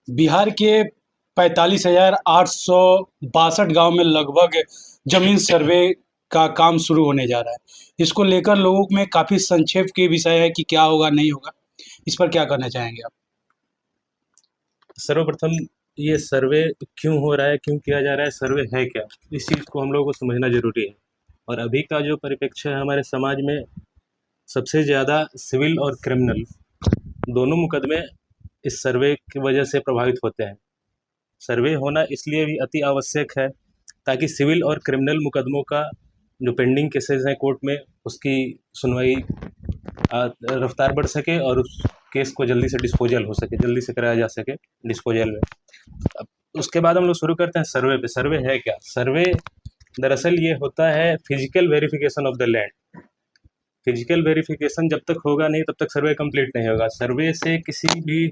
बिहार के 45,862 गांव में लगभग जमीन सर्वे का काम शुरू होने जा रहा है। इसको लेकर लोगों में काफ़ी संक्षेप के विषय है कि क्या होगा, नहीं होगा। इस पर क्या कहना चाहेंगे आप? सर्वप्रथम ये सर्वे क्यों हो रहा है, क्यों किया जा रहा है, सर्वे है क्या? इस चीज़ को हम लोगों को समझना ज़रूरी है। और अभी का जो परिप्रेक्ष्य है हमारे समाज में, सबसे ज़्यादा सिविल और क्रिमिनल दोनों मुकदमे इस सर्वे की वजह से प्रभावित होते हैं। सर्वे होना इसलिए भी अति आवश्यक है ताकि सिविल और क्रिमिनल मुकदमों का जो पेंडिंग केसेस हैं कोर्ट में, उसकी सुनवाई रफ्तार बढ़ सके और उस केस को जल्दी से डिस्पोजल हो सके, जल्दी से कराया जा सके डिस्पोजल में। अब उसके बाद हम लोग शुरू करते हैं सर्वे पे। सर्वे है क्या? सर्वे दरअसल ये होता है physical verification of the land. Physical verification जब तक होगा नहीं तब तक सर्वे कंप्लीट नहीं होगा। सर्वे से किसी भी,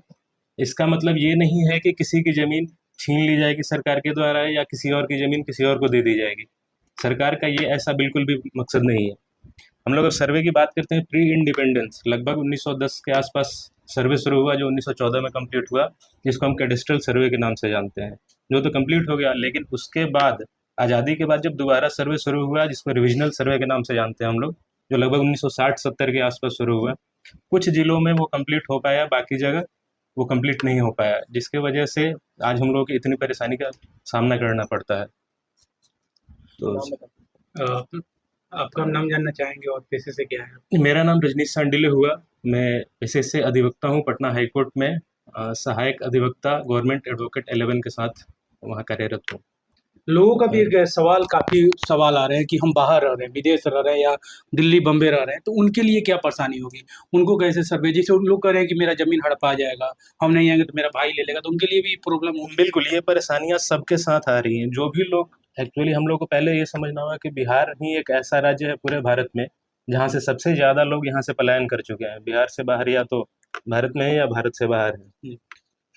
इसका मतलब ये नहीं है कि किसी की ज़मीन छीन ली जाएगी सरकार के द्वारा या किसी और की ज़मीन किसी और को दे दी जाएगी। सरकार का ये ऐसा बिल्कुल भी मकसद नहीं है। हम लोग अब सर्वे की बात करते हैं प्री इंडिपेंडेंस, लगभग 1910 के आसपास सर्वे शुरू हुआ, जो 1914 में कंप्लीट हुआ, जिसको हम कैडेस्ट्रल सर्वे के नाम से जानते हैं, जो तो कंप्लीट हो गया। लेकिन उसके बाद आज़ादी के बाद जब दोबारा सर्वे शुरू हुआ, जिसको रिविजनल सर्वे के नाम से जानते हैं हम लोग, जो लगभग 1960-70 के आसपास शुरू हुआ, कुछ जिलों में वो कंप्लीट हो पाया, बाकी जगह वो कंप्लीट नहीं हो पाया, जिसके वजह से आज हम लोग को इतनी परेशानी का सामना करना पड़ता है। तो अ, आपका नाम जानना चाहेंगे और पेशे से क्या है? मेरा नाम रजनीश सांडिल्य हुआ। मैं पेशे से अधिवक्ता हूँ, पटना हाई कोर्ट में सहायक अधिवक्ता गवर्नमेंट एडवोकेट 11 के साथ वहाँ कार्यरत हूँ। लोगों का भी एक सवाल, काफ़ी सवाल आ रहे हैं कि हम बाहर रह रहे हैं, विदेश रह रहे हैं या दिल्ली, बम्बे रह रहे हैं, तो उनके लिए क्या परेशानी होगी? उनको कैसे सर्वे, जैसे उन लोग कह रहे हैं कि मेरा ज़मीन हड़पा जाएगा, हम नहीं आएँगे तो मेरा भाई ले लेगा, तो उनके लिए भी प्रॉब्लम होगी? बिल्कुल, ये परेशानियाँ सबके साथ आ रही हैं। जो भी लोग, एक्चुअली हम लोग को पहले ये समझना होगा कि बिहार ही एक ऐसा राज्य है पूरे भारत में, जहाँ से सबसे ज़्यादा लोग यहाँ से पलायन कर चुके हैं। बिहार से बाहर या तो भारत में है या भारत से बाहर है।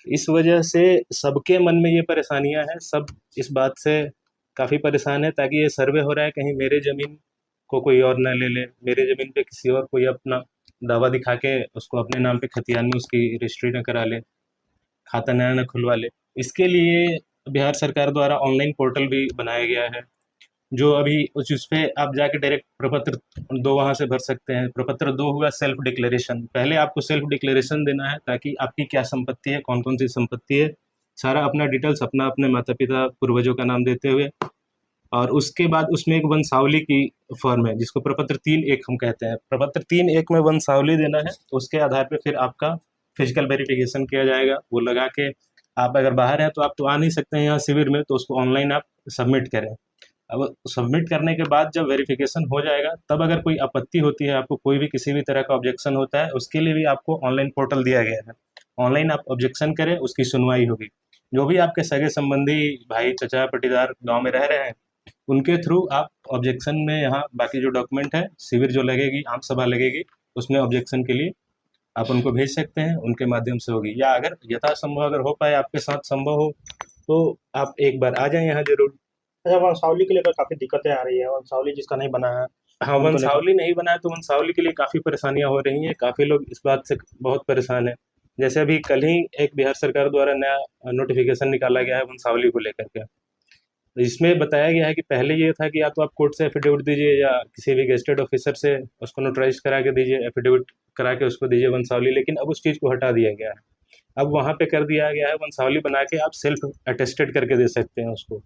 इस वजह से सबके मन में ये परेशानियाँ हैं, सब इस बात से काफ़ी परेशान है ताकि ये सर्वे हो रहा है कहीं मेरे ज़मीन को कोई और ना ले ले, मेरे ज़मीन पे किसी और कोई अपना दावा दिखा के उसको अपने नाम पे खतियान में उसकी रजिस्ट्री ना करा ले, खाता नया ना खुलवा ले। इसके लिए बिहार सरकार द्वारा ऑनलाइन पोर्टल भी बनाया गया है, जो अभी उस पे आप जाके डायरेक्ट प्रपत्र 2 वहाँ से भर सकते हैं। प्रपत्र 2 हुआ सेल्फ डिक्लेरेशन। पहले आपको सेल्फ डिक्लेरेशन देना है ताकि आपकी क्या संपत्ति है, कौन-कौन सी संपत्ति है, सारा अपना डिटेल्स, अपना अपने माता-पिता, पूर्वजों का नाम देते हुए, और उसके बाद उसमें एक वंशावली की फॉर्म है जिसको प्रपत्र 3-1 हम कहते हैं। प्रपत्र 3-1 में वंशावली देना है, उसके आधार पे फिर आपका फिजिकल वेरिफिकेशन किया जाएगा। वो लगा के आप अगर बाहर हैं तो आप तो आ नहीं सकते हैं यहाँ शिविर में, तो उसको ऑनलाइन आप सबमिट करें। अब सबमिट करने के बाद जब वेरिफिकेशन हो जाएगा, तब अगर कोई आपत्ति होती है, आपको कोई भी किसी भी तरह का ऑब्जेक्शन होता है, उसके लिए भी आपको ऑनलाइन पोर्टल दिया गया है। ऑनलाइन आप ऑब्जेक्शन करें, उसकी सुनवाई होगी। जो भी आपके सगे संबंधी, भाई, चाचा, पटीदार गाँव में रह रहे हैं, उनके थ्रू आप ऑब्जेक्शन में, यहाँ बाकी जो डॉक्यूमेंट है, शिविर जो लगेगी, आम सभा लगेगी, उसमें ऑब्जेक्शन के लिए आप उनको भेज सकते हैं, उनके माध्यम से होगी। या अगर यथासंभव अगर हो पाए, आपके साथ संभव हो, तो आप एक बार आ जाएँ यहाँ ज़रूर। अच्छा, वंशावली को लेकर काफ़ी दिक्कतें आ रही है, वंशावली जिसका नहीं बना है हाँ, उनको लेकर। वंशावली नहीं बना है तो वंशावली के लिए काफ़ी परेशानियाँ हो रही हैं, काफ़ी लोग इस बात से बहुत परेशान हैं। जैसे अभी कल ही एक बिहार सरकार द्वारा नया नोटिफ़िकेशन निकाला गया है वंशावली को लेकर के। इसमें बताया गया है कि पहले ये था कि या तो आप कोर्ट से एफ़िडेविट दीजिए या किसी भी गेज़ेटेड ऑफ़िसर से उसको नोटराइज़ करा के दीजिए, एफ़िडेविट करा के उसको दीजिए वंशावली, लेकिन अब उस चीज़ को हटा दिया गया है। अब वहाँ पे कर दिया गया है वंशावली बना के आप सेल्फ अटेस्टेड करके दे सकते हैं उसको।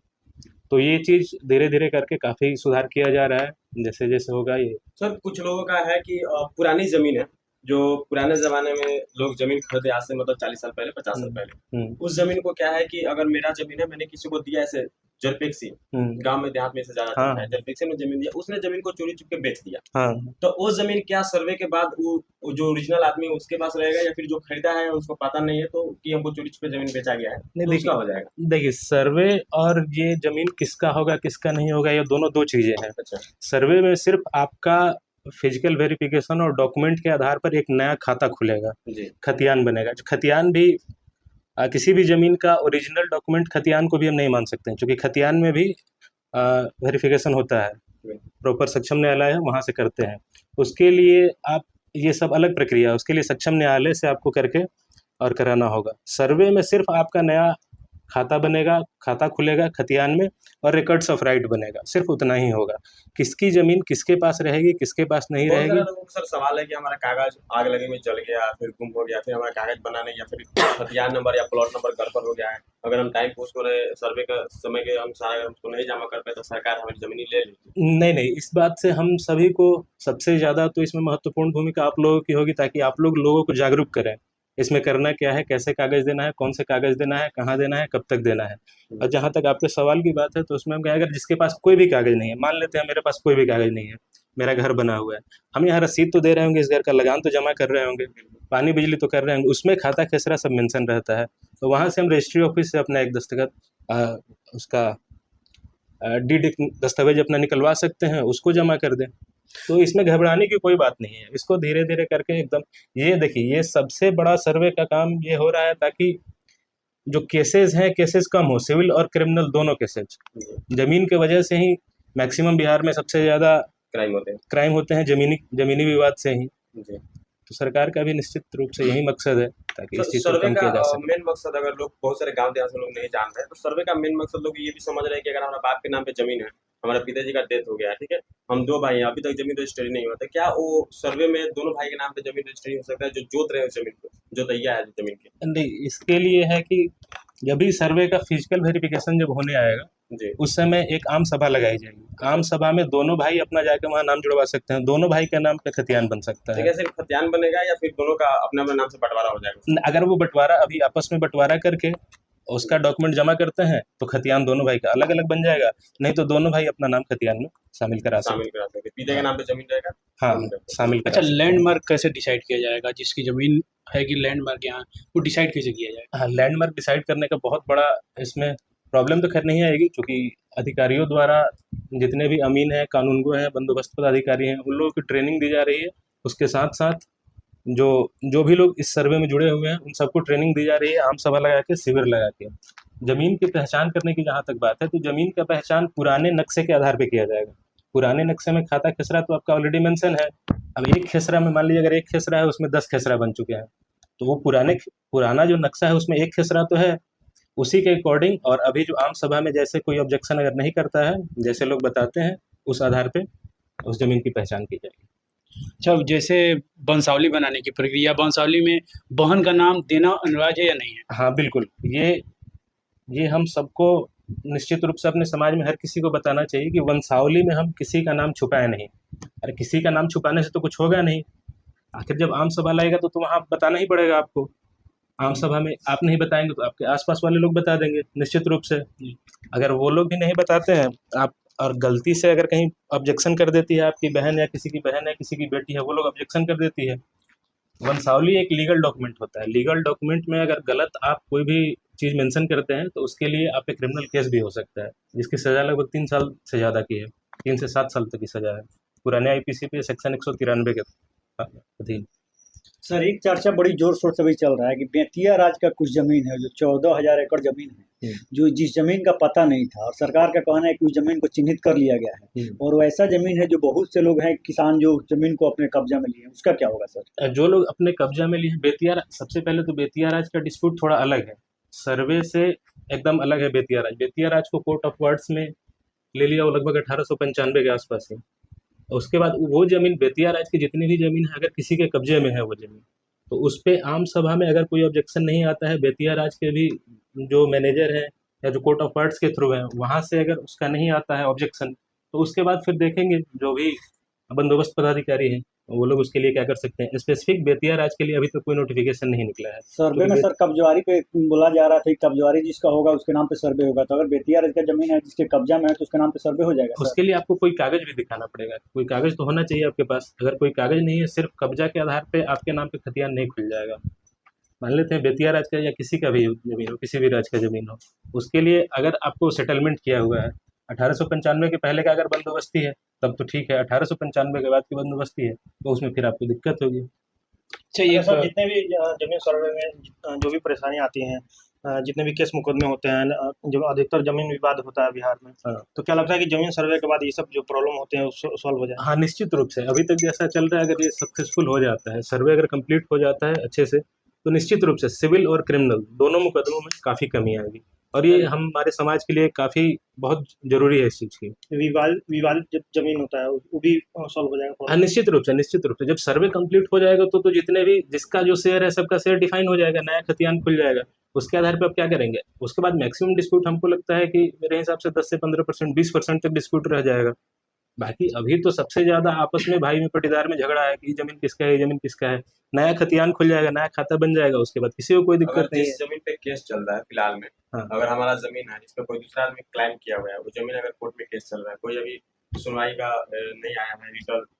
तो ये चीज़ धीरे-धीरे करके काफ़ी सुधार किया जा रहा है, जैसे-जैसे होगा ये। सर, कुछ लोगों का है कि पुरानी ज़मीन है, जो पुराने ज़माने में लोग ज़मीन खरीदे, आज से मतलब 40 साल पहले, 50 साल पहले। उस ज़मीन को क्या है कि अगर मेरा ज़मीन है, मैंने किसी को दिया ऐसे जलपेक्सी, गाँव में देहात में ऐसे ज़्यादा चलता है, जलपेक्सी में ज़मीन दिया, उसने ज़मीन को चोरी-छुप के बेच दिया। तो वो ज़मीन क्या सर्वे के बाद वो जो ओरिजिनल आदमी है उसके पास रहेगा, या फिर जो खरीदा है उसको पता नहीं है तो कि हमको चोरी-छुपे ज़मीन बेचा गया है, तो उसका हो जाएगा? देखिए, सर्वे और ये ज़मीन किसका होगा, किसका नहीं होगा, ये दोनों 2 चीज़ें हैं। अच्छा। सर्वे में सिर्फ़ आपका फिजिकल वेरिफिकेशन और डॉक्यूमेंट के आधार पर एक नया खाता खुलेगा, जी। खतियान बनेगा। जो खतियान भी किसी भी ज़मीन का ओरिजिनल डॉक्यूमेंट खतियान को भी हम नहीं मान सकते हैं, क्योंकि खतियान में भी वेरिफिकेशन होता है, प्रॉपर सक्षम न्यायालय है, वहाँ से करते हैं। उसके लिए आप, ये सब अलग प्रक्रिया है, उसके लिए सक्षम न्यायालय से आपको करके और कराना होगा। सर्वे में सिर्फ आपका नया खाता बनेगा, खाता खुलेगा खतियान में और रिकॉर्ड्स ऑफ राइट बनेगा, सिर्फ उतना ही होगा। किसकी ज़मीन किसके पास रहेगी, किसके पास नहीं बहुत रहेगी, सारे लोगों को सर सवाल है कि हमारा कागज आग लगे में जल गया, फिर गुम हो गया, फिर हमारा कागज बना नहीं, या फिर खतियान नंबर या प्लॉट नंबर गड़बड़ हो गया है। अगर हम टाइम पोस्ट करे सर्वे का समय के अनुसार अगर हमको नहीं जमा कर पाए तो सरकार हमारी जमीन ले लेगी। नहीं, इस बात से हम सभी को सबसे ज़्यादा तो इसमें महत्वपूर्ण भूमिका आप लोगों की होगी, ताकि आप लोगों को जागरूक करें। इसमें करना क्या है, कैसे कागज़ देना है, कौन से कागज़ देना है, कहाँ देना है, कब तक देना है। और जहाँ तक आपके सवाल की बात है, तो उसमें हम क्या है, अगर जिसके पास कोई भी कागज़ नहीं है, मान लेते हैं मेरे पास कोई भी कागज़ नहीं है, मेरा घर बना हुआ है, हम यहाँ रसीद तो दे रहे होंगे, इस घर का लगान तो जमा कर रहे होंगे, पानी बिजली तो कर रहे होंगे, उसमें खाता खेसरा सब मेंशन रहता है। तो वहाँ से हम रजिस्ट्री ऑफिस से अपना एक दस्तखत उसका डीड दस्तावेज अपना निकलवा सकते हैं, उसको जमा कर दें। तो इसमें घबराने की कोई बात नहीं है, इसको धीरे धीरे करके एकदम, ये देखिए ये सबसे बड़ा सर्वे का काम ये हो रहा है ताकि जो केसेस हैं, केसेस कम हो, सिविल और क्रिमिनल दोनों केसेस। जमीन के वजह से ही मैक्सिमम बिहार में सबसे ज़्यादा क्राइम होते हैं, जमीनी विवाद से ही। जी। तो सरकार का भी निश्चित रूप से यही मकसद है ताकि इस चीज़ को सर्वे कम का किया जा सके। मेन मकसद, अगर लोग बहुत सारे गांव देहात से लोग नहीं जान रहे हैं, तो सर्वे का मेन मकसद लोग ये भी समझ रहे हैं कि अगर हमारा बाप के नाम पे जमीन है, हमारे पिताजी का डेथ हो गया है, ठीक है, हम 2 भाई हैं, अभी तक जमीन रजिस्ट्री नहीं हुआ, तो क्या वो सर्वे में दोनों भाई के नाम पे जमीन रजिस्ट्री हो सकता है, जो जोत रहे हैं जमीन को, जोतैया है जमीन की? नहीं, इसके लिए है कि जब भी सर्वे का फिजिकल वेरिफिकेशन जब होने आएगा, जी। उस समय एक आम सभा लगाई जाएगी। आम सभा में दोनों भाई अपना जाके वहाँ नाम जुड़वा सकते हैं, दोनों भाई के नाम पे खतियान बन सकता तो है। क्या सिर्फ खतियान बनेगा या फिर दोनों का अपने अपने नाम से बंटवारा हो जाएगा? अगर वो बंटवारा अभी आपस में बंटवारा करके उसका डॉक्यूमेंट जमा करते हैं तो खतियान दोनों भाई का अलग अलग बन जाएगा, नहीं तो दोनों भाई अपना नाम खतियान में शामिल करा सकते शामिल करा सकते, पिता के नाम पे जमीन रहेगा। हैं। हाँ, शामिल करा अच्छा, सकते हैं। लैंडमार्क कैसे डिसाइड किया जाएगा? जिसकी जमीन है कि लैंडमार्क यहाँ, वो डिसाइड कैसे किया जाएगा? हाँ, लैंडमार्क डिसाइड करने का बहुत बड़ा इसमें प्रॉब्लम तो खैर नहीं आएगी, क्योंकि अधिकारियों द्वारा जितने भी अमीन हैं, कानूनगो हैं, बंदोबस्त पदाधिकारी हैं, उन लोगों की ट्रेनिंग दी जा रही है। उसके साथ साथ जो भी लोग इस सर्वे में जुड़े हुए हैं, उन सबको ट्रेनिंग दी जा रही है, आम सभा लगा के, शिविर लगा के। ज़मीन की पहचान करने की जहाँ तक बात है, तो ज़मीन का पहचान पुराने नक्शे के आधार पे किया जाएगा। पुराने नक्शे में खाता खेसरा तो आपका ऑलरेडी मेंशन है। अब एक खेसरा में मान लीजिए अगर एक खेसरा है, उसमें 10 खेसरा बन चुके हैं, तो वो पुराना जो नक्शा है उसमें एक खेसरा तो है, उसी के अकॉर्डिंग। और अभी जो आम सभा में जैसे कोई ऑब्जेक्शन अगर नहीं करता है, जैसे लोग बताते हैं, उस आधार पे उस ज़मीन की पहचान की जाएगी। अच्छा, जैसे वंशावली बनाने की प्रक्रिया, वंशावली में बहन का नाम देना अनिवार्य है या नहीं है? हाँ, बिल्कुल। ये हम सबको निश्चित रूप से अपने समाज में हर किसी को बताना चाहिए कि वंशावली में हम किसी का नाम छुपाएँ नहीं। अरे किसी का नाम छुपाने से तो कुछ होगा नहीं। आखिर जब आम सभा लाएगा तो वहाँ बताना ही पड़ेगा आपको। आम सभा में आप नहीं बताएँगे तो आपके आस-पास वाले लोग बता देंगे निश्चित रूप से। अगर वो लोग भी नहीं बताते हैं, आप और गलती से अगर कहीं ऑब्जेक्शन कर देती है आपकी बहन या किसी की बहन है, किसी की बेटी है, वो लोग ऑब्जेक्शन कर देती है। वंशावली एक लीगल डॉक्यूमेंट होता है। लीगल डॉक्यूमेंट में अगर गलत आप कोई भी चीज़ मेंशन करते हैं, तो उसके लिए आप पे क्रिमिनल केस भी हो सकता है, जिसकी सज़ा लगभग 3 साल से ज़्यादा की है। 3 से 7 साल तक की सज़ा है। पुराने आईपीसी पे सेक्शन 193 के अधीन। सर, एक चर्चा बड़ी जोर शोर से भी चल रहा है कि बेतिया राज का कुछ जमीन है जो 14,000 एकड़ जमीन है, जो जिस जमीन का पता नहीं था, और सरकार का कहना है कि उस जमीन को चिन्हित कर लिया गया है, और वैसा जमीन है जो बहुत से लोग हैं किसान जो जमीन को अपने कब्जा में लिए हैं, उसका क्या होगा सर? जो लोग अपने कब्जा में लिए हैं, सबसे पहले तो बेतिया राज का डिस्प्यूट थोड़ा अलग है, सर्वे से एकदम अलग है। बेतिया राज को कोर्ट ऑफ वर्ड्स में ले लिया, वो लगभग 1895 के आसपास है। उसके बाद वो ज़मीन, बेतिया राज की जितनी भी ज़मीन है, अगर किसी के कब्जे में है वो ज़मीन, तो उस पे आम सभा में अगर कोई ऑब्जेक्शन नहीं आता है, बेतिया राज के भी जो मैनेजर हैं या जो कोर्ट ऑफ वर्ड्स के थ्रू हैं, वहाँ से अगर उसका नहीं आता है ऑब्जेक्शन, तो उसके बाद फिर देखेंगे जो भी बंदोबस्त पदाधिकारी हैं, वो लोग उसके लिए क्या कर सकते हैं। स्पेसिफिक बेतिया राज के लिए अभी तक कोई नोटिफिकेशन नहीं निकला है। सर्वे में सर कब्जवारी पे बोला जा रहा था कि कब्जवारी जिसका होगा उसके नाम पे सर्वे होगा, तो अगर बेतिया राज का जमीन है जिसके कब्जा में है तो उसके नाम पे सर्वे हो जाएगा सर? उसके लिए आपको कोई कागज भी दिखाना पड़ेगा, कोई कागज तो होना चाहिए आपके पास। अगर कोई कागज नहीं है, सिर्फ कब्जा के आधार पे आपके नाम पे खतियान नहीं खुल जाएगा। मान लेते हैं बेतिया राज का या किसी का भी जमीन हो, किसी भी राज का जमीन हो, उसके लिए अगर आपको सेटलमेंट किया हुआ है, 1895 के पहले का अगर बंदोबस्ती है तब तो ठीक है, 1895 के बाद की बंदोबस्ती है तो उसमें फिर आपको दिक्कत होगी। चाहिए सर, जितने भी जमीन सर्वे में जो भी परेशानी आती हैं, जितने भी केस मुकदमे होते हैं, जो अधिकतर जमीन विवाद होता है बिहार में, हाँ। तो क्या लगता है कि जमीन सर्वे के बाद ये सब जो प्रॉब्लम होते हैं वो सॉल्व हो जाए? हाँ, निश्चित रूप से अभी तक जैसा चल रहा है, अगर ये सक्सेसफुल हो जाता है, सर्वे अगर कंप्लीट हो जाता है अच्छे से, तो निश्चित रूप से सिविल और क्रिमिनल दोनों मुकदमों में काफ़ी कमी आएगी, और ये हमारे समाज के लिए काफ़ी बहुत ज़रूरी है इस चीज़ की। विवादित जब जमीन होता है वो भी सॉल्व हो जाएगा हाँ, निश्चित रूप से जब सर्वे कंप्लीट हो जाएगा तो जितने भी जिसका जो शेयर है सबका शेयर डिफाइन हो जाएगा, नया खतियान खुल जाएगा। उसके आधार पे आप क्या करेंगे? उसके बाद मैक्सिमम डिस्प्यूट हमको लगता है कि मेरे हिसाब से 10 से 15%, 20% तक डिस्प्यूट रह जाएगा। बाकी अभी तो सबसे ज़्यादा आपस में भाई में पटीदार में झगड़ा है कि ये ज़मीन किसका है, ये ज़मीन किसका है। नया खतियान खुल जाएगा, नया खाता बन जाएगा, उसके बाद किसी को कोई अगर दिक्कत नहीं है। जिस जमीन पे केस चल रहा है फिलहाल में, हाँ। अगर हमारा जमीन है जिस पे कोई दूसरा आदमी क्लेम किया हुआ है, वो जमीन अगर कोर्ट में केस चल रहा है, कोई अभी सुनवाई का नहीं आया है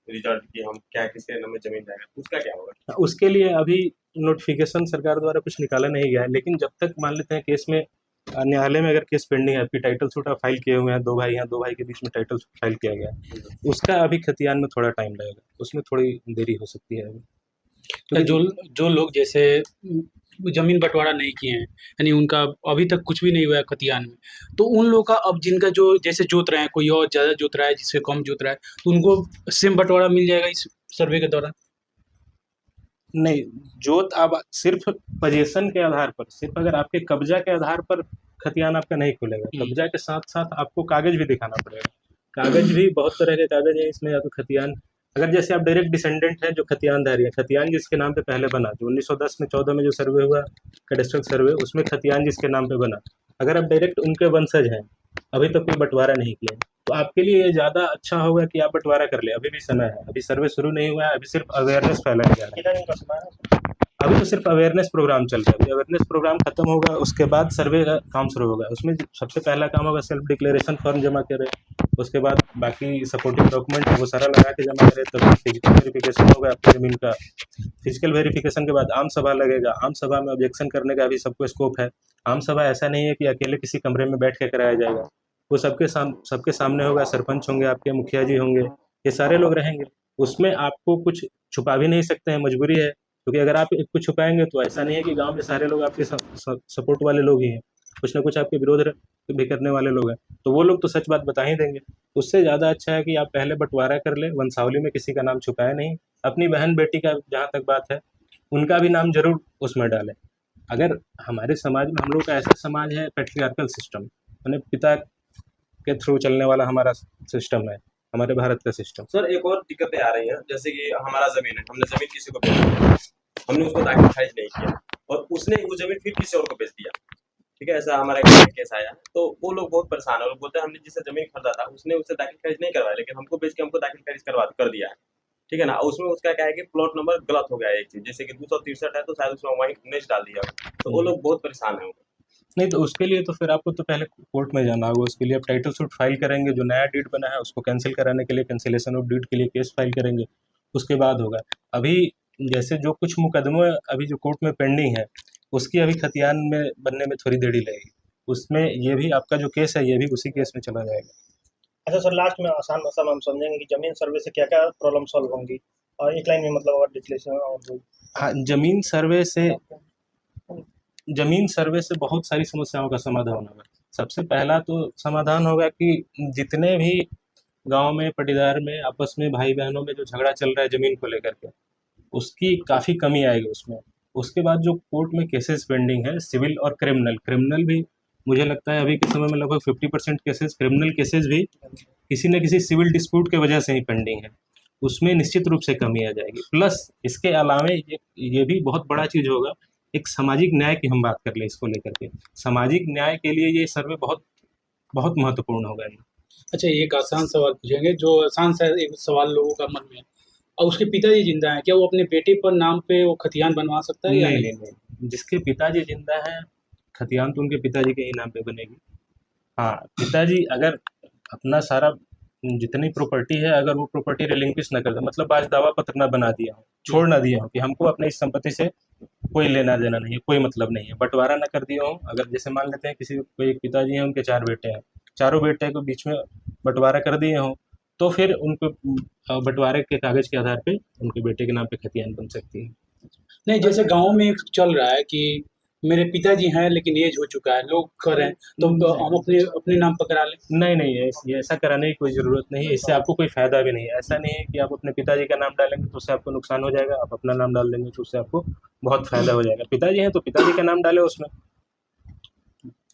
रिजल्ट कि हम क्या किसके नाम में जमीन जाएगा, तो उसका क्या होगा? उसके लिए अभी नोटिफिकेशन सरकार द्वारा कुछ निकाला नहीं गया है, लेकिन जब तक मान लेते हैं केस में न्यायालय में अगर केस पेंडिंग है, आपकी टाइटल सूट आप फाइल किए हुए हैं, 2 भाई हैं, 2 भाई के बीच में टाइटल सूट फाइल किया गया है, उसका अभी खतियान में थोड़ा टाइम लगेगा, उसमें थोड़ी देरी हो सकती है अभी। तो जो लोग जैसे ज़मीन बँटवारा नहीं किए हैं, यानी उनका अभी तक कुछ भी नहीं हुआ है खतियान में, तो उन लोगों का अब जिनका जो जैसे जोत रहे हैं, कोई और ज़्यादा जोत रहा है, जिससे कम जोत रहा है, तो उनको सेम बँटवारा मिल जाएगा इस सर्वे के दौरान? नहीं, जोत आप सिर्फ पोजीशन के आधार पर, सिर्फ अगर आपके कब्जा के आधार पर खतियान आपका नहीं खुलेगा, कब्जा के साथ-साथ आपको कागज़ भी दिखाना पड़ेगा। कागज़ भी बहुत तरह के कागज़ हैं इसमें, या तो खतियान अगर जैसे आप डायरेक्ट डिसेंडेंट हैं जो खतियानधारी हैं, खतियान जिसके नाम पे पहले बना, जो 1910 में 14 में जो सर्वे हुआ कैडेस्ट्रल सर्वे, उसमें खतियान जिसके नाम पे बना, अगर आप डायरेक्ट उनके वंशज हैं, अभी तक कोई बँटवारा नहीं किया है, तो आपके लिए ये ज़्यादा अच्छा होगा कि आप बँटवारा कर लें, अभी भी समय है, अभी सर्वे शुरू नहीं हुआ है, अभी सिर्फ अवेयरनेस फैलाया जा रहा है। कितना दिन का समय है? अभी तो सिर्फ अवेयरनेस प्रोग्राम चल रहा है, अभी अवेयरनेस प्रोग्राम खत्म होगा उसके बाद सर्वे का काम शुरू होगा। उसमें सबसे पहला काम होगा सेल्फ डिक्लेरेशन फॉर्म जमा करें, उसके बाद बाकी सपोर्टिंग डॉक्यूमेंट है वो सारा लगा के जमा करें, तब फिजिकल वेरिफिकेशन होगा आपकी ज़मीन का। फिजिकल वेरिफिकेशन के बाद आम सभा लगेगा, आम सभा में ऑब्जेक्शन करने का भी सबको स्कोप है। आम सभा ऐसा नहीं है कि अकेले किसी कमरे में बैठ के कराया जाएगा, वो सबके सामने होगा, सरपंच होंगे आपके, मुखिया जी होंगे, ये सारे लोग रहेंगे। उसमें आपको कुछ छुपा भी नहीं सकते हैं, मजबूरी है, क्योंकि अगर आप कुछ छुपाएँगे तो ऐसा नहीं है कि गाँव में सारे लोग आपके सपोर्ट वाले लोग ही हैं, कुछ ना कुछ आपके विरोध भी करने वाले लोग हैं, तो वो लोग तो सच बात बता ही देंगे। उससे ज़्यादा अच्छा है कि आप पहले बँटवारा कर लें, वंशावली में किसी का नाम छुपाएँ नहीं, अपनी बहन-बेटी का जहाँ तक बात है, उनका भी नाम ज़रूर उसमें डालें। अगर हमारे समाज में हम लोग का ऐसा समाज है पैट्रियार्कल सिस्टम, यानी पिता के थ्रू चलने वाला हमारा सिस्टम है, हमारे भारत का सिस्टम। सर एक और दिक्कतें आ रही हैं, जैसे कि हमारा ज़मीन है, हमने ज़मीन किसी को बेच दिया, हमने उसको दाखिल खारिज नहीं किया और उसने वो ज़मीन फिर किसी और को बेच दिया, ठीक है? ऐसा हमारा एक केस आया, तो वो लोग बहुत परेशान है और बोलते हैं हमने जिससे ज़मीन खरीदा था उसने उससे दाखिल खारिज नहीं करवाया, लेकिन हमको बेच के हमको दाखिल खारिज कर दिया है, ठीक है ना? उसमें उसका क्या है कि प्लॉट नंबर गलत हो गया है एक चीज़, जैसे कि 263 है तो शायद उसमें वहीं 19 डाल दिया, तो वो लोग बहुत परेशान हैं। नहीं, तो उसके लिए तो फिर आपको तो पहले कोर्ट में जाना होगा, उसके लिए आप टाइटल सूट फाइल करेंगे, जो नया डीड बना है उसको कैंसिल कराने के लिए कैंसिलेशन ऑफ डीड के लिए केस फाइल करेंगे, उसके बाद होगा। अभी जैसे जो कुछ मुकदमे अभी जो कोर्ट में पेंडिंग है, उसकी अभी खतियान में बनने में थोड़ी देरी लगेगी, उसमें ये भी आपका जो केस है ये भी उसी केस में चला जाएगा। अच्छा सर, लास्ट में आसान भाषा में हम समझेंगे कि जमीन सर्वे से क्या-क्या प्रॉब्लम सॉल्व होंगी और एक लाइन में मतलब और डिटेल्स और हाँ, ज़मीन सर्वे से बहुत सारी समस्याओं का समाधान होगा। सबसे पहला तो समाधान होगा कि जितने भी गाँव में, पटीदार में, आपस में, भाई-बहनों में जो झगड़ा चल रहा है ज़मीन को लेकर के, उसकी काफ़ी कमी आएगी उसमें। उसके बाद जो कोर्ट में केसेस पेंडिंग है, सिविल और क्रिमिनल भी मुझे लगता है अभी के समय में लगभग 50% केसेस, क्रिमिनल केसेस भी किसी न किसी सिविल डिस्प्यूट की वजह से ही पेंडिंग है। उसमें निश्चित रूप से कमी आ जाएगी। प्लस इसके अलावे ये भी बहुत बड़ा चीज़ होगा, एक सामाजिक न्याय की हम बात कर लें इसको लेकर के। सामाजिक न्याय के लिए ये सर्वे बहुत बहुत महत्वपूर्ण होगा ये। अच्छा, एक आसान सवाल पूछेंगे, जो आसान सा एक सवाल लोगों का मन में है, और उसके पिताजी जिंदा हैं, क्या वो अपने बेटे पर नाम पे वो खतियान बनवा सकता है या नहीं, नहीं? नहीं, नहीं। जिसके पिताजी ज़िंदा हैं, खतियान तो उनके पिताजी के ही नाम पे बनेगी। हाँ, पिताजी अगर अपना सारा जितनी प्रॉपर्टी है, अगर वो प्रॉपर्टी रिलिंक्विश ना कर दें, मतलब आज दावा पत्र ना बना दिया हो, छोड़ ना दिया हो कि हमको अपने इस संपत्ति से कोई लेना-देना नहीं है, कोई मतलब नहीं है, बँटवारा ना कर दिए हों। अगर जैसे मान लेते हैं किसी कोई एक पिताजी हैं, उनके 4 बेटे हैं, चारों बेटे के बीच में बँटवारा कर दिए हों, तो फिर उनको बँटवारे के कागज़ के आधार पे उनके बेटे के नाम पे खतियान बन सकती है। नहीं, जैसे गाँव में एक चल रहा है कि मेरे पिताजी हैं लेकिन एज हो चुका है, लोग कह रहे हैं, तो हम अपने अपने नाम पर करा लें। नहीं नहीं, ये ऐसा कराने की कोई ज़रूरत नहीं है, इससे आपको कोई फ़ायदा भी नहीं है। ऐसा नहीं है कि आप अपने पिताजी का नाम डालेंगे तो उससे आपको नुकसान हो जाएगा, आप अपना नाम डाल देंगे तो उससे आपको बहुत फ़ायदा हो जाएगा। पिताजी हैं तो पिताजी का नाम डालें उसमें।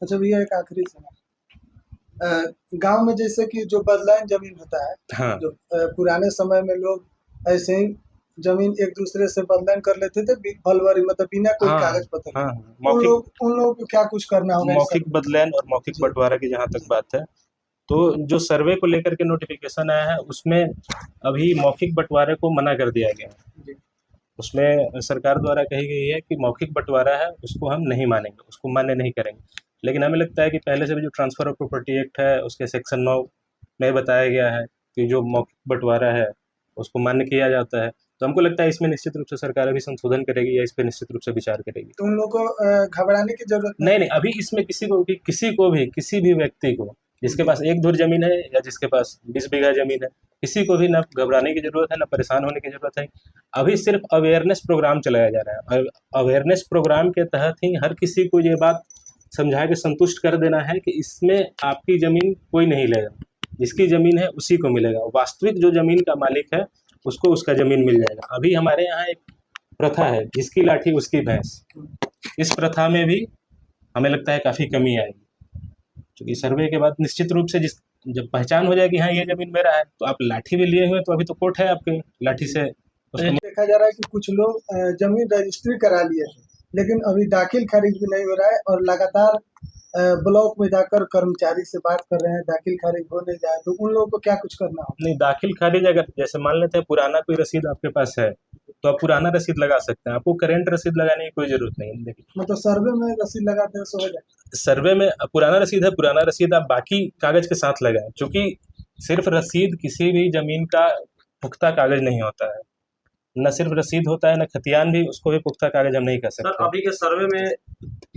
अच्छा भैया, एक आखिरी सवाल। गांव में जैसे कि जो बदलाइन जमीन होता है, हाँ जो पुराने समय में लोग ऐसे ही जमीन एक दूसरे से बदलाइन कर लेते थे, फलवरी मतलब बिना कोई हाँ कागज पत्र के। हाँ, उन लोगों को क्या कुछ करना होगा इस मौखिक बदलान और मौखिक जी। बंटवारा की जहाँ तक बात है, तो जो सर्वे को लेकर के नोटिफिकेशन आया है उसमें अभी मौखिक बंटवारे को मना कर दिया गया है। जी। उसमें सरकार द्वारा कही गई है कि मौखिक बंटवारा है उसको हम नहीं मानेंगे, उसको मान्य नहीं करेंगे। लेकिन हमें लगता है कि पहले से भी जो ट्रांसफ़र ऑफ प्रॉपर्टी एक्ट है उसके सेक्शन 9 में बताया गया है कि जो मौखिक बंटवारा है उसको मान्य किया जाता है। तो हमको लगता है इसमें निश्चित रूप से सरकार अभी संशोधन करेगी या इस पे निश्चित रूप से विचार करेगी। तो उन लोगों को घबराने की जरूरत नहीं नहीं, अभी इसमें किसी भी व्यक्ति को जिसके पास 1 धुर ज़मीन है या जिसके पास 20 बीघा ज़मीन है, किसी को भी ना घबराने की ज़रूरत है, ना परेशान होने की ज़रूरत है। अभी सिर्फ अवेयरनेस प्रोग्राम चलाया जा रहा है और अवेयरनेस प्रोग्राम के तहत ही हर किसी को ये बात समझा के संतुष्ट कर देना है कि इसमें आपकी ज़मीन कोई नहीं लेगा, जिसकी ज़मीन है उसी को मिलेगा। वास्तविक जो ज़मीन का मालिक है उसको उसका ज़मीन मिल जाएगा। अभी हमारे यहाँ एक प्रथा है, जिसकी लाठी उसकी भैंस। इस प्रथा में भी हमें लगता है काफ़ी कमी आएगी, क्योंकि सर्वे के बाद निश्चित रूप से जब पहचान हो जाएगी हाँ ये ज़मीन मेरा है, तो आप लाठी भी लिए हुए तो अभी तो कोर्ट है आपके लाठी से उसको। देखा जा रहा है कि कुछ लोग जमीन रजिस्ट्री करा लिए थे, लेकिन अभी दाखिल खारिज भी नहीं हो रहा है और लगातार ब्लॉक में जाकर कर्मचारी से बात कर रहे हैं, दाखिल खारिज हो नहीं जाए। तो उन लोगों को क्या कुछ करना होगा? नहीं, दाखिल खारिज अगर जैसे मान लेते हैं पुराना कोई रसीद आपके पास है तो आप पुराना रसीद लगा सकते हैं, आपको करेंट रसीद लगाने की कोई ज़रूरत नहीं है। देखिए मतलब सर्वे में रसीद लगाते हैं सो हो जाए। सर्वे में पुराना रसीद है, पुराना रसीद आप बाकी कागज़ के साथ लगाएं, क्योंकि सिर्फ रसीद किसी भी ज़मीन का पुख्ता कागज़ नहीं होता है। न सिर्फ रसीद होता है, न खतियान भी, उसको भी पुख्ता कागज़ हम नहीं कह सर सकते। अभी के सर्वे में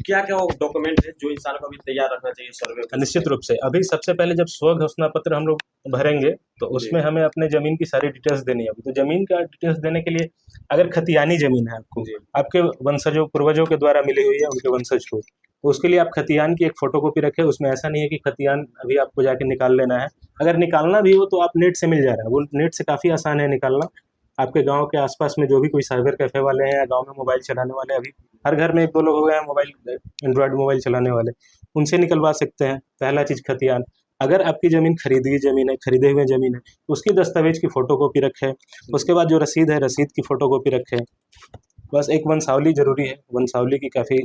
क्या क्या डॉक्यूमेंट है जो इंसान को अभी तैयार रखना चाहिए सर्वे को? निश्चित रूप से अभी सबसे पहले जब स्व घोषणा पत्र हम लोग भरेंगे तो उसमें हमें अपने ज़मीन की सारी डिटेल्स देनी होगी। तो ज़मीन का डिटेल्स देने के लिए अगर खतियानी ज़मीन है आपको, आपके वंशजों पूर्वजों के द्वारा मिली हुई है उनके वंशज को, तो उसके लिए आप खतियान की एक फ़ोटोकॉपी रखें। उसमें ऐसा नहीं है कि खतियान अभी आपको जाके निकाल लेना है, अगर निकालना भी हो तो आप नेट से मिल जा रहा है, वो नेट से काफ़ी आसान है निकालना। आपके गांव के आसपास में जो भी कोई साइबर कैफ़े वाले हैं या गांव में मोबाइल चलाने वाले, अभी हर घर में 1-2 लोग हो गए हैं मोबाइल एंड्रॉयड मोबाइल चलाने वाले, उनसे निकलवा सकते हैं। पहला चीज़ खतियान। अगर आपकी ज़मीन खरीदी ज़मीन है, खरीदे हुए ज़मीन है, उसकी दस्तावेज की फ़ोटोकॉपी रखें। उसके बाद जो रसीद है, रसीद की फ़ोटोकॉपी रखें। बस एक वंशावली ज़रूरी है, वंशावली की काफ़ी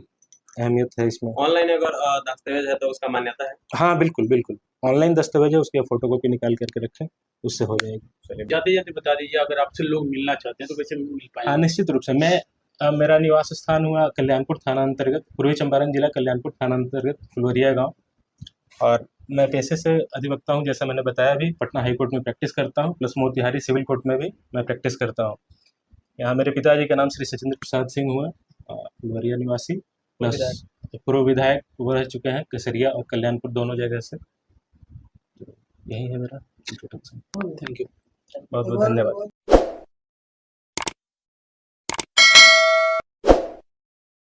अहमियत है इसमें। ऑनलाइन अगर दस्तावेज है तो उसका मान्यता है? हाँ बिल्कुल बिल्कुल, ऑनलाइन दस्तावेज है, उसकी फ़ोटोकॉपी निकाल करके रखें, उससे हो जाएगी। चलिए जाते जाते बता दीजिए, अगर आपसे लोग मिलना चाहते हैं तो कैसे मिल हाँ पाएंगे? निश्चित रूप से मेरा निवास स्थान हुआ कल्याणपुर थाना अंतर्गत, पूर्वी चंपारण जिला कल्याणपुर थाना अंतर्गत फुलवरिया गांव, और मैं पेशे से अधिवक्ता हूं। जैसा मैंने बताया भी, पटना हाई कोर्ट में प्रैक्टिस करता हूं, प्लस मोतिहारी सिविल कोर्ट में भी मैं प्रैक्टिस करता हूं। यहाँ मेरे पिताजी का नाम श्री सचिंद्र प्रसाद सिंह हुआ, फुलवरिया निवासी, प्लस पूर्व विधायक रह चुके हैं केसरिया और कल्याणपुर दोनों जगह से। यही है मेरा इंट्रोडक्शन। Thank you. बहुत बहुत धन्यवाद।